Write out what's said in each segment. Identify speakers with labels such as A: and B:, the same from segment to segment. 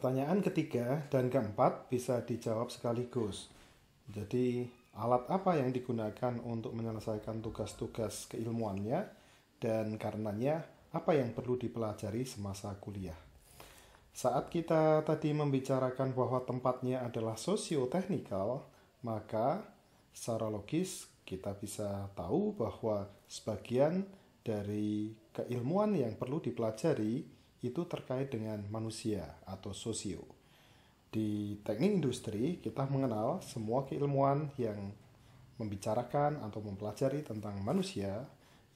A: Pertanyaan ketiga dan keempat bisa dijawab sekaligus. Jadi, alat apa yang digunakan untuk menyelesaikan tugas-tugas keilmuannya dan karenanya apa yang perlu dipelajari semasa kuliah. Saat kita tadi membicarakan bahwa tempatnya adalah sosio-teknikal, maka secara logis kita bisa tahu bahwa sebagian dari keilmuan yang perlu dipelajari itu terkait dengan manusia atau sosio. Di teknik industri, kita mengenal semua keilmuan yang membicarakan atau mempelajari tentang manusia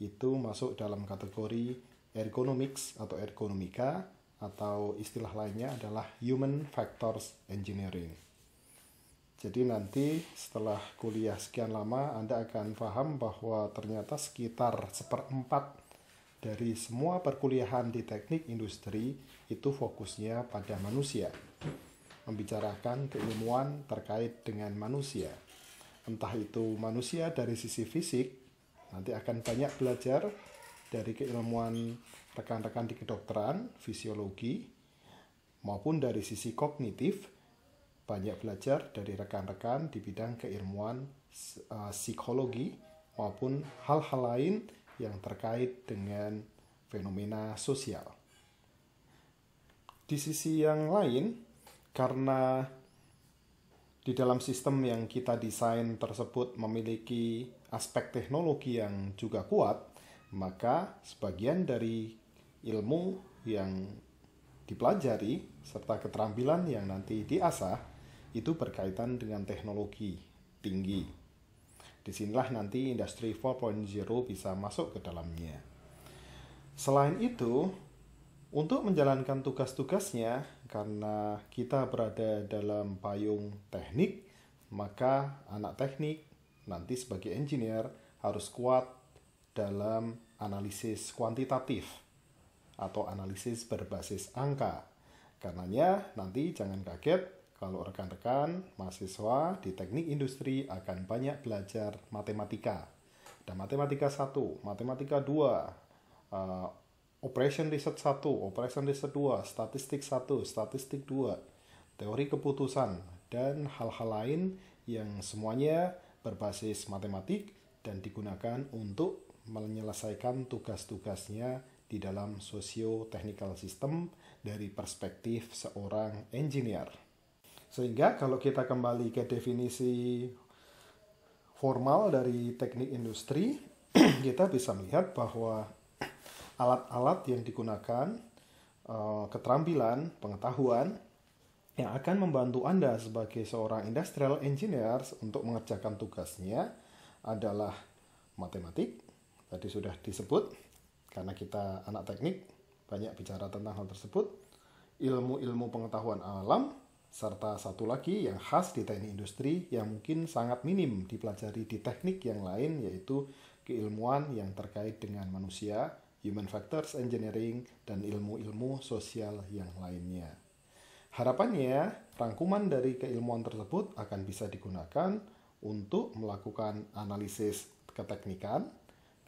A: itu masuk dalam kategori ergonomics atau ergonomika, atau istilah lainnya adalah human factors engineering. Jadi nanti setelah kuliah sekian lama Anda akan paham bahwa ternyata sekitar 1/4 dari semua perkuliahan di teknik industri itu fokusnya pada manusia, membicarakan keilmuan terkait dengan manusia. Entah itu manusia dari sisi fisik, nanti akan banyak belajar dari keilmuan rekan-rekan di kedokteran, fisiologi, maupun dari sisi kognitif, banyak belajar dari rekan-rekan di bidang keilmuan psikologi maupun hal-hal lain yang terkait dengan fenomena sosial. Di sisi yang lain, karena di dalam sistem yang kita desain tersebut memiliki aspek teknologi yang juga kuat, maka sebagian dari ilmu yang dipelajari serta keterampilan yang nanti diasah itu berkaitan dengan teknologi tinggi. Disinilah nanti Industri 4.0 bisa masuk ke dalamnya. Selain itu, untuk menjalankan tugas-tugasnya, karena kita berada dalam payung teknik, maka anak teknik nanti sebagai engineer harus kuat dalam analisis kuantitatif atau analisis berbasis angka. Karenanya nanti jangan kaget kalau rekan-rekan mahasiswa di teknik industri akan banyak belajar matematika. Ada matematika 1, matematika 2, operation research 1, operation research 2, statistik 1, statistik 2, teori keputusan, dan hal-hal lain yang semuanya berbasis matematik dan digunakan untuk menyelesaikan tugas-tugasnya di dalam socio-technical system dari perspektif seorang engineer. Sehingga kalau kita kembali ke definisi formal dari teknik industri, kita bisa melihat bahwa alat-alat yang digunakan, keterampilan, pengetahuan yang akan membantu Anda sebagai seorang industrial engineer untuk mengerjakan tugasnya adalah matematik, tadi sudah disebut, karena kita anak teknik banyak bicara tentang hal tersebut, ilmu-ilmu pengetahuan alam, serta satu lagi yang khas di teknik industri yang mungkin sangat minim dipelajari di teknik yang lain, yaitu keilmuan yang terkait dengan manusia, human factors engineering, dan ilmu-ilmu sosial yang lainnya. Harapannya, rangkuman dari keilmuan tersebut akan bisa digunakan untuk melakukan analisis keteknikan,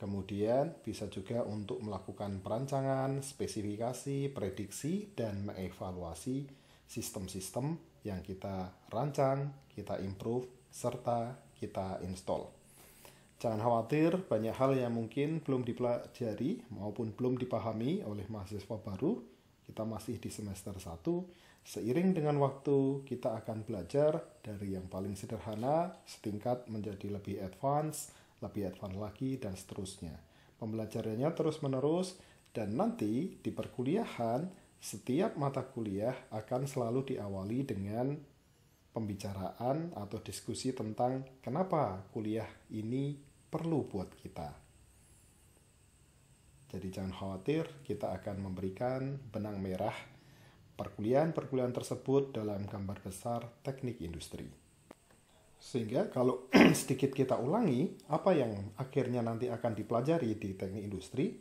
A: kemudian bisa juga untuk melakukan perancangan, spesifikasi, prediksi, dan mengevaluasi sistem-sistem yang kita rancang, kita improve, serta kita install. Jangan khawatir, banyak hal yang mungkin belum dipelajari maupun belum dipahami oleh mahasiswa baru. Kita masih di semester 1. Seiring dengan waktu, kita akan belajar dari yang paling sederhana, setingkat menjadi lebih advance lagi, dan seterusnya. Pembelajarannya terus-menerus, dan nanti di perkuliahan, setiap mata kuliah akan selalu diawali dengan pembicaraan atau diskusi tentang kenapa kuliah ini perlu buat kita. Jadi jangan khawatir, kita akan memberikan benang merah perkuliahan-perkuliahan tersebut dalam gambar besar teknik industri. Sehingga kalau sedikit kita ulangi, apa yang akhirnya nanti akan dipelajari di teknik industri,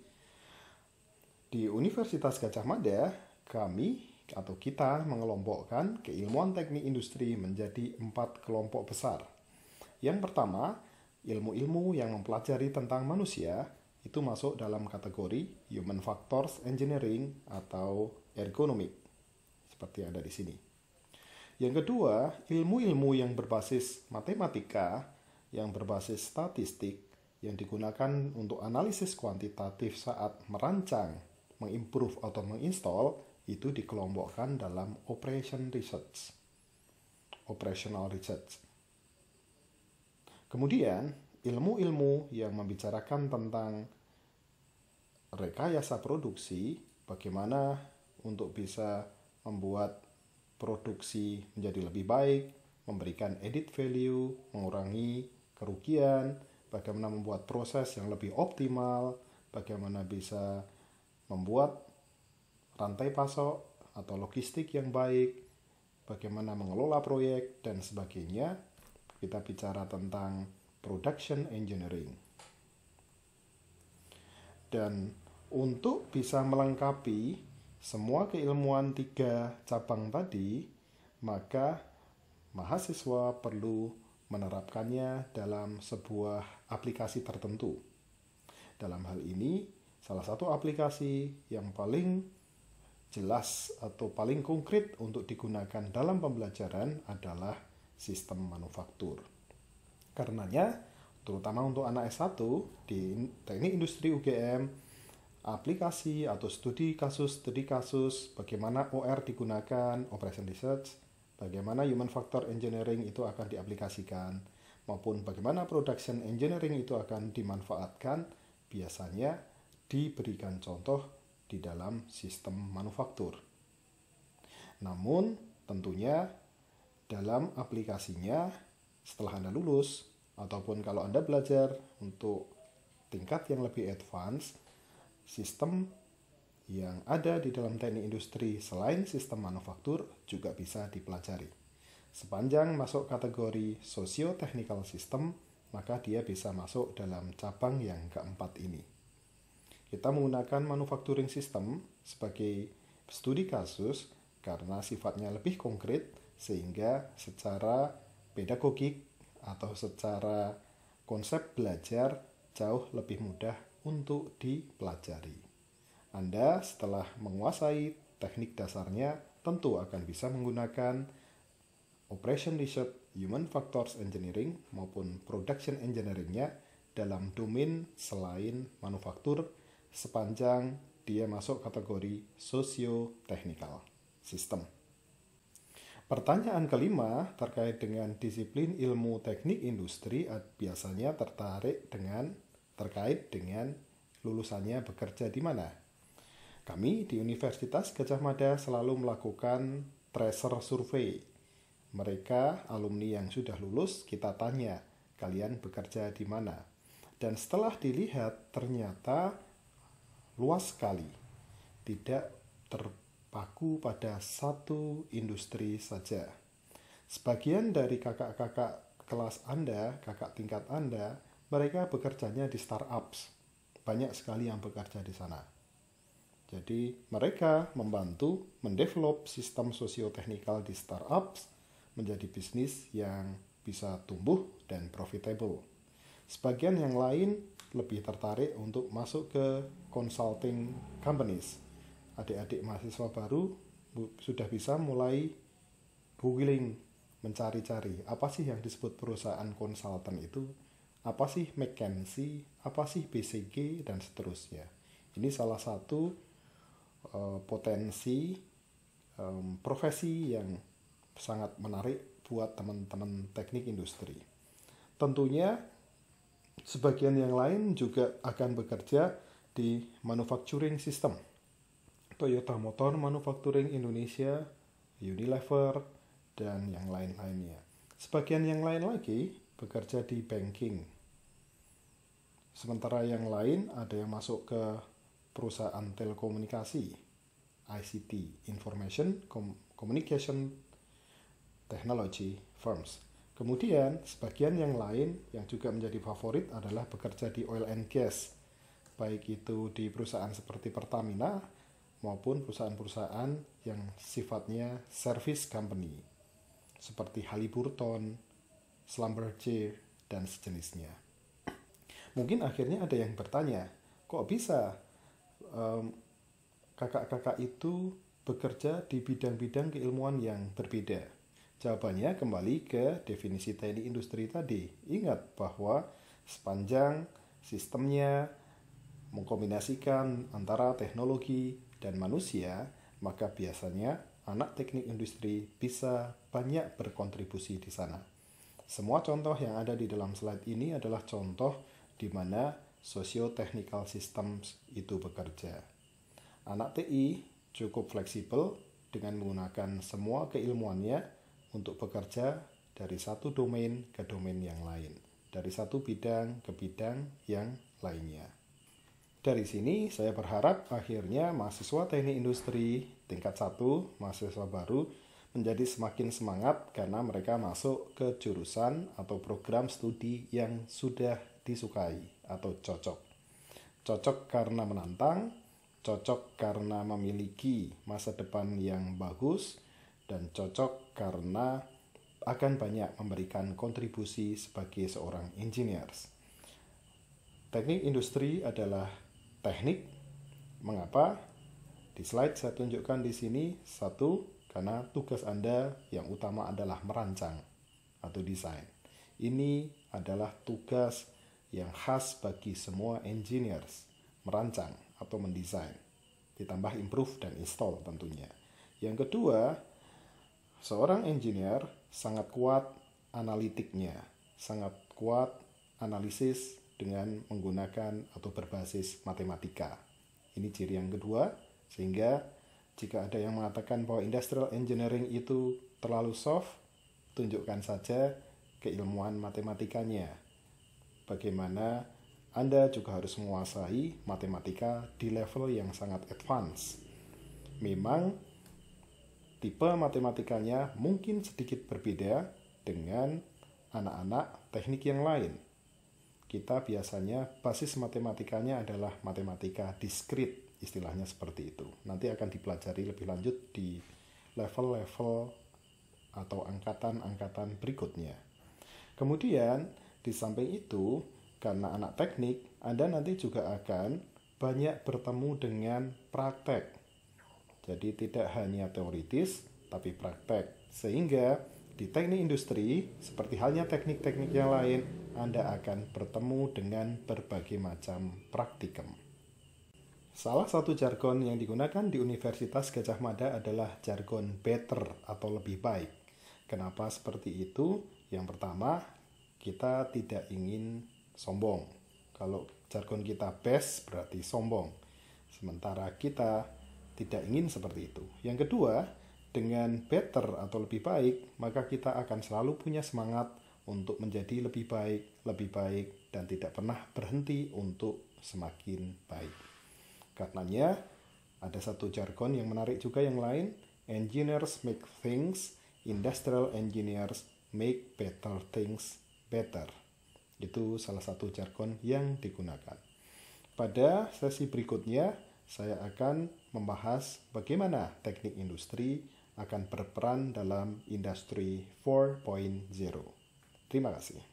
A: di Universitas Gadjah Mada, kami atau kita mengelompokkan keilmuan teknik industri menjadi 4 kelompok besar. Yang pertama, ilmu-ilmu yang mempelajari tentang manusia itu masuk dalam kategori human factors engineering atau ergonomik. seperti yang ada di sini. Yang kedua, ilmu-ilmu yang berbasis matematika, yang berbasis statistik, yang digunakan untuk analisis kuantitatif saat merancang, mengimprove atau menginstall, itu dikelompokkan dalam operational research. Kemudian, ilmu-ilmu yang membicarakan tentang rekayasa produksi, bagaimana untuk bisa membuat produksi menjadi lebih baik, memberikan added value, mengurangi kerugian, bagaimana membuat proses yang lebih optimal, bagaimana bisa membuat rantai pasok atau logistik yang baik, bagaimana mengelola proyek, dan sebagainya. Kita bicara tentang production engineering. Dan untuk bisa melengkapi semua keilmuan 3 cabang tadi, maka mahasiswa perlu menerapkannya dalam sebuah aplikasi tertentu. Dalam hal ini, salah satu aplikasi yang paling jelas atau paling konkret untuk digunakan dalam pembelajaran adalah sistem manufaktur. Karenanya, terutama untuk anak S1 di Teknik Industri UGM, aplikasi atau studi kasus bagaimana OR digunakan, operation research, bagaimana human factor engineering itu akan diaplikasikan, maupun bagaimana production engineering itu akan dimanfaatkan, biasanya diberikan contoh di dalam sistem manufaktur. Namun, tentunya dalam aplikasinya setelah Anda lulus, ataupun kalau Anda belajar untuk tingkat yang lebih advance, sistem yang ada di dalam teknik industri selain sistem manufaktur juga bisa dipelajari. Sepanjang masuk kategori socio-technical system, maka dia bisa masuk dalam cabang yang keempat ini. Kita menggunakan manufacturing system sebagai studi kasus karena sifatnya lebih konkret, sehingga secara pedagogik atau secara konsep belajar jauh lebih mudah untuk dipelajari. Anda setelah menguasai teknik dasarnya tentu akan bisa menggunakan operation research, human factors engineering maupun production engineering-nya dalam domain selain manufaktur sepanjang dia masuk kategori socio-technical system. Pertanyaan kelima terkait dengan disiplin ilmu teknik industri biasanya terkait dengan lulusannya bekerja di mana. Kami di Universitas Gadjah Mada selalu melakukan tracer survey. Mereka, alumni yang sudah lulus, kita tanya, kalian bekerja di mana? Dan setelah dilihat, ternyata luas sekali. Tidak terpaku pada satu industri saja. Sebagian dari kakak-kakak kelas Anda, kakak tingkat Anda, mereka bekerjanya di startups. Banyak sekali yang bekerja di sana. Jadi mereka membantu mendevelop sistem sosioteknikal di startups menjadi bisnis yang bisa tumbuh dan profitable. Sebagian yang lain lebih tertarik untuk masuk ke consulting companies. Adik-adik mahasiswa baru sudah bisa mulai googling, mencari-cari apa sih yang disebut perusahaan konsultan itu, apa sih McKinsey, apa sih BCG, dan seterusnya. Ini salah satu potensi profesi yang sangat menarik buat teman-teman teknik industri. Tentunya sebagian yang lain juga akan bekerja di manufacturing system. Toyota Motor Manufacturing Indonesia, Unilever, dan yang lain-lainnya. Sebagian yang lain lagi bekerja di banking. Sementara yang lain ada yang masuk ke perusahaan telekomunikasi, ICT, Information Communication Technology Firms. Kemudian sebagian yang lain yang juga menjadi favorit adalah bekerja di oil and gas, baik itu di perusahaan seperti Pertamina maupun perusahaan-perusahaan yang sifatnya service company seperti Halliburton, Schlumberger, dan sejenisnya. Mungkin akhirnya ada yang bertanya, kok bisa kakak-kakak itu bekerja di bidang-bidang keilmuan yang berbeda? Jawabannya kembali ke definisi teknik industri tadi. Ingat bahwa sepanjang sistemnya mengkombinasikan antara teknologi dan manusia, maka biasanya anak teknik industri bisa banyak berkontribusi di sana. Semua contoh yang ada di dalam slide ini adalah contoh di mana socio-technical systems itu bekerja. Anak TI cukup fleksibel dengan menggunakan semua keilmuannya untuk bekerja dari satu domain ke domain yang lain, dari satu bidang ke bidang yang lainnya. Dari sini saya berharap akhirnya mahasiswa teknik industri tingkat 1, mahasiswa baru, menjadi semakin semangat karena mereka masuk ke jurusan atau program studi yang sudah disukai atau cocok. Cocok karena menantang, cocok karena memiliki masa depan yang bagus, dan cocok karena akan banyak memberikan kontribusi sebagai seorang engineers. Teknik industri adalah teknik. Mengapa? Di slide saya tunjukkan di sini. 1, karena tugas Anda yang utama adalah merancang atau desain. Ini adalah tugas yang khas bagi semua engineers, merancang atau mendesain. Ditambah improve dan install tentunya. Yang kedua, seorang engineer sangat kuat analitiknya, sangat kuat analisis dengan menggunakan atau berbasis matematika. Ini ciri yang kedua, sehingga jika ada yang mengatakan bahwa industrial engineering itu terlalu soft, tunjukkan saja keilmuan matematikanya. Bagaimana Anda juga harus menguasai matematika di level yang sangat advance. Memang tipe matematikanya mungkin sedikit berbeda dengan anak-anak teknik yang lain. Kita biasanya basis matematikanya adalah matematika diskrit, istilahnya seperti itu. Nanti akan dipelajari lebih lanjut di level-level atau angkatan-angkatan berikutnya. Kemudian, di samping itu, karena anak teknik, Anda nanti juga akan banyak bertemu dengan praktek. Jadi tidak hanya teoritis, tapi praktek. Sehingga di teknik industri, seperti halnya teknik-teknik yang lain, Anda akan bertemu dengan berbagai macam praktikum. Salah satu jargon yang digunakan di Universitas Gadjah Mada adalah jargon better atau lebih baik. Kenapa seperti itu? Yang pertama, kita tidak ingin sombong. Kalau jargon kita best berarti sombong. Sementara kita tidak ingin seperti itu. Yang kedua, dengan better atau lebih baik, maka kita akan selalu punya semangat untuk menjadi lebih baik, dan tidak pernah berhenti untuk semakin baik. Karenanya, ada satu jargon yang menarik juga yang lain, engineers make things, industrial engineers make better things better. Itu salah satu jargon yang digunakan. Pada sesi berikutnya, saya akan membahas bagaimana teknik industri akan berperan dalam industri 4.0. Terima kasih.